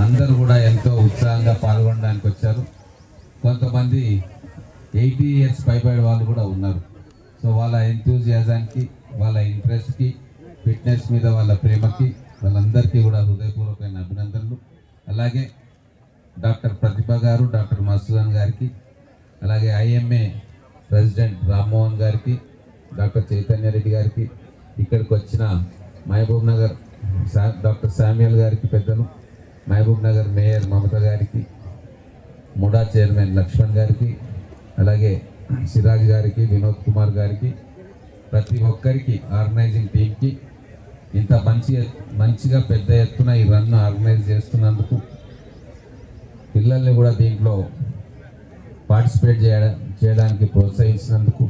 అందరూ కూడా ఎంతో ఉత్సాహంగా పాల్గొనడానికి వచ్చారు. కొంతమంది 80 years పైబడి వాళ్ళు కూడా ఉన్నారు. సో వాళ్ళ ఎంతూజియాజానికి, వాళ్ళ ఇంట్రెస్ట్కి, ఫిట్నెస్ మీద వాళ్ళ ప్రేమకి వాళ్ళందరికీ కూడా హృదయపూర్వకమైన అభినందనలు. అలాగే డాక్టర్ ప్రతిభ గారు, డాక్టర్ మసూదన్ గారికి, అలాగే IMA ప్రెసిడెంట్ రామ్మోహన్ గారికి, డాక్టర్ చైతన్య రెడ్డి గారికి, ఇక్కడికి వచ్చిన మహబూబ్ నగర్ డాక్టర్ శామ్యుల్ గారికి పెద్దలు, మహబూబ్ నగర్ మేయర్ మమత గారికి, ముడా చైర్మన్ లక్ష్మణ్ గారికి, అలాగే సిరాజ్ గారికి, వినోద్ కుమార్ గారికి, ప్రతి ఒక్కరికి ఆర్గనైజింగ్ టీంకి ఇంత మంచిగా పెద్ద ఎత్తున ఈ రన్ ఆర్గనైజ్ చేస్తున్నందుకు, పిల్లల్ని కూడా దీంట్లో పార్టిసిపేట్ చేయడానికి ప్రోత్సహించినందుకు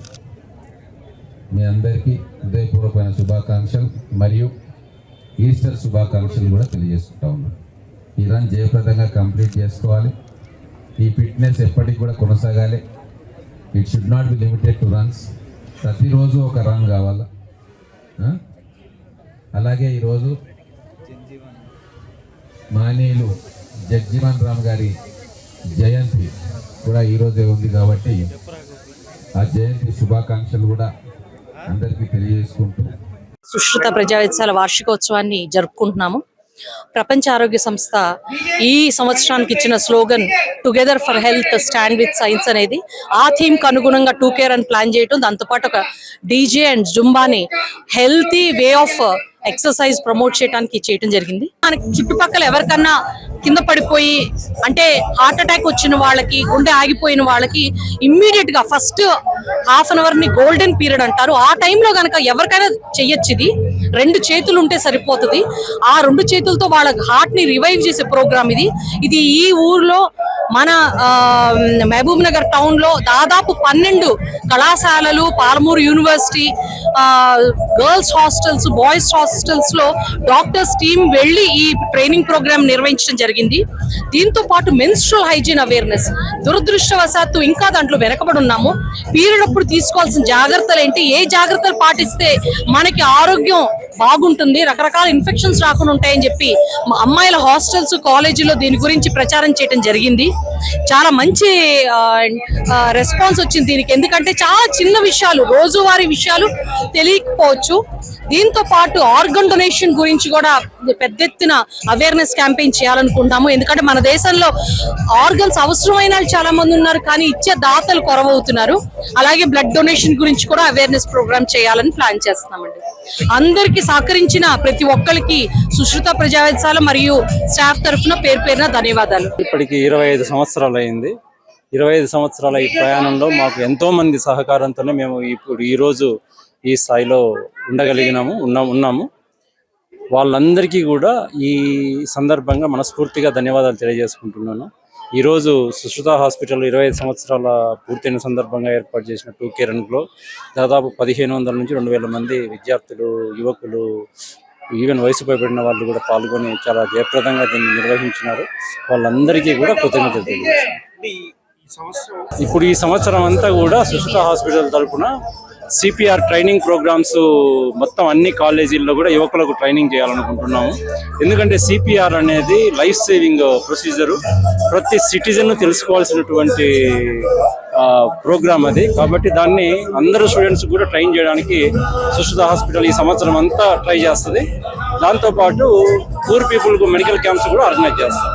మీ అందరికీ హృదయపూర్వకమైన శుభాకాంక్షలు మరియు ఈస్టర్ శుభాకాంక్షలు కూడా తెలియజేసుకుంటా ఉన్నాం. ఈ రన్ జయప్రదంగా కంప్లీట్ చేసుకోవాలి. ఈ ఫిట్నెస్ ఎప్పటికి కూడా కొనసాగాలి. It should not be limited to runs. ప్రతిరోజు ఒక రన్ కావాలా. అలాగే ఈరోజు మానీయులు జగ్జీవన్ రామ్ గారి జయంతి కూడా ఈరోజే ఉంది కాబట్టి ఆ జయంతి శుభాకాంక్షలు కూడా అందరికీ తెలియజేసుకుంటూ సుశ్రుత ప్రజావేత్సల వార్షికోత్సవాన్ని జరుపుకుంటున్నాము. ప్రపంచ ఆరోగ్య సంస్థ ఈ సంవత్సరానికి ఇచ్చిన slogan together for health stand with science అనేది, ఆ థీమ్కి అనుగుణంగా 2Care అని ప్లాన్ చేయటం, దాంతోపాటు ఒక DJ అండ్ జుంబాని healthy way of exercise promote చేయడానికి చేయటం జరిగింది. మనకి చుట్టుపక్కల ఎవరికన్నా కింద పడిపోయి అంటే హార్ట్ అటాక్ వచ్చిన వాళ్ళకి, గుండె ఆగిపోయిన వాళ్ళకి ఇమ్మీడియట్ గా ఫస్ట్ ½ an hour ని గోల్డెన్ పీరియడ్ అంటారు. ఆ టైంలో కనుక ఎవరికైనా చెయ్యొచ్చు. ఇది 2 చేతులు ఉంటే సరిపోతుంది. ఆ 2 చేతులతో వాళ్ళ హార్ట్ ని రివైవ్ చేసే ప్రోగ్రామ్ ఇది ఈ ఊర్లో మన మహబూబ్ నగర్ టౌన్ లో దాదాపు 12 కళాశాలలు, Palamuru university, girls hostels, boys hostels లో డాక్టర్స్ టీం వెళ్లి ఈ ట్రైనింగ్ ప్రోగ్రామ్ నిర్వహించడం జరిగింది. దీంతో పాటు మెన్స్ట్రువల్ హైజీన్ అవేర్నెస్, దురదృష్టవశాత్తు ఇంకా దాంట్లో వెనకబడి ఉన్నాము. పీరియడ్ అప్పుడు తీసుకోవాల్సిన జాగ్రత్తలు ఏంటి, ఏ జాగ్రత్తలు పాటిస్తే మనకి ఆరోగ్యం బాగుంటుంది, రకరకాల ఇన్ఫెక్షన్స్ రాకుండా ఉంటాయని చెప్పి అమ్మాయిల హాస్టల్స్, కాలేజీలో దీని గురించి ప్రచారం చేయడం జరిగింది. చాలా మంచి రెస్పాన్స్ వచ్చింది దీనికి. ఎందుకంటే చాలా చిన్న విషయాలు, రోజువారీ విషయాలు తెలియకపోవచ్చు. దీంతో పాటు ఆర్గన్ డొనేషన్ గురించి కూడా పెద్ద ఎత్తున అవేర్నెస్ క్యాంపెయిన్ చేయాలనుకుంటాము. ఎందుకంటే మన దేశంలో ఆర్గన్స్ అవసరమైన వాళ్ళు చాలా మంది ఉన్నారు, కానీ ఇచ్చే దాతలు కొరవవుతున్నారు. అలాగే బ్లడ్ డొనేషన్ గురించి కూడా అవేర్నెస్ ప్రోగ్రామ్ చేయాలని ప్లాన్ చేస్తున్నామండి. అందరికీ సహకరించిన ప్రతి ఒక్కరికి సుశ్రుత ప్రజావేత్సల మరియు స్టాఫ్ తరఫున పేరున ధన్యవాదాలు. ఇప్పటికి 25 సంవత్సరాలు అయింది. 25 సంవత్సరాల ఈ ప్రయాణంలో మాకు ఎంతో మంది సహకారంతోనే మేము ఇప్పుడు ఈరోజు ఈ స్థాయిలో ఉన్నాము. వాళ్ళందరికీ కూడా ఈ సందర్భంగా మనస్ఫూర్తిగా ధన్యవాదాలు తెలియజేసుకుంటున్నాను. ఈరోజు సుశ్రుత హాస్పిటల్ 25 సంవత్సరాల పూర్తయిన సందర్భంగా ఏర్పాటు చేసిన 2Care రన్లో దాదాపు 1500 నుంచి 2000 మంది విద్యార్థులు, యువకులు, ఈవెన్ వయసు పైబడిన వాళ్ళు కూడా పాల్గొని చాలా జయప్రదంగా దీన్ని నిర్వహించినారు. వాళ్ళందరికీ కూడా కృతజ్ఞతలు తెలియజేస్తున్నారు. ఇప్పుడు ఈ సంవత్సరం అంతా కూడా సుశ్రుత హాస్పిటల్ తరఫున CPR ట్రైనింగ్ ప్రోగ్రామ్స్ మొత్తం అన్ని కాలేజీల్లో కూడా యువకులకు ట్రైనింగ్ చేయాలనుకుంటున్నాము. ఎందుకంటే CPR అనేది లైఫ్ సేవింగ్ ప్రొసీజరు, ప్రతి సిటిజన్ తెలుసుకోవాల్సినటువంటి ప్రోగ్రామ్ అది. కాబట్టి దాన్ని అందరూ స్టూడెంట్స్ కూడా ట్రైన్ చేయడానికి సుశ్రుత హాస్పిటల్ ఈ సంవత్సరం అంతా ట్రై చేస్తుంది. దాంతోపాటు పూర్ పీపుల్కు మెడికల్ క్యాంప్స్ కూడా ఆర్గనైజ్ చేస్తారు.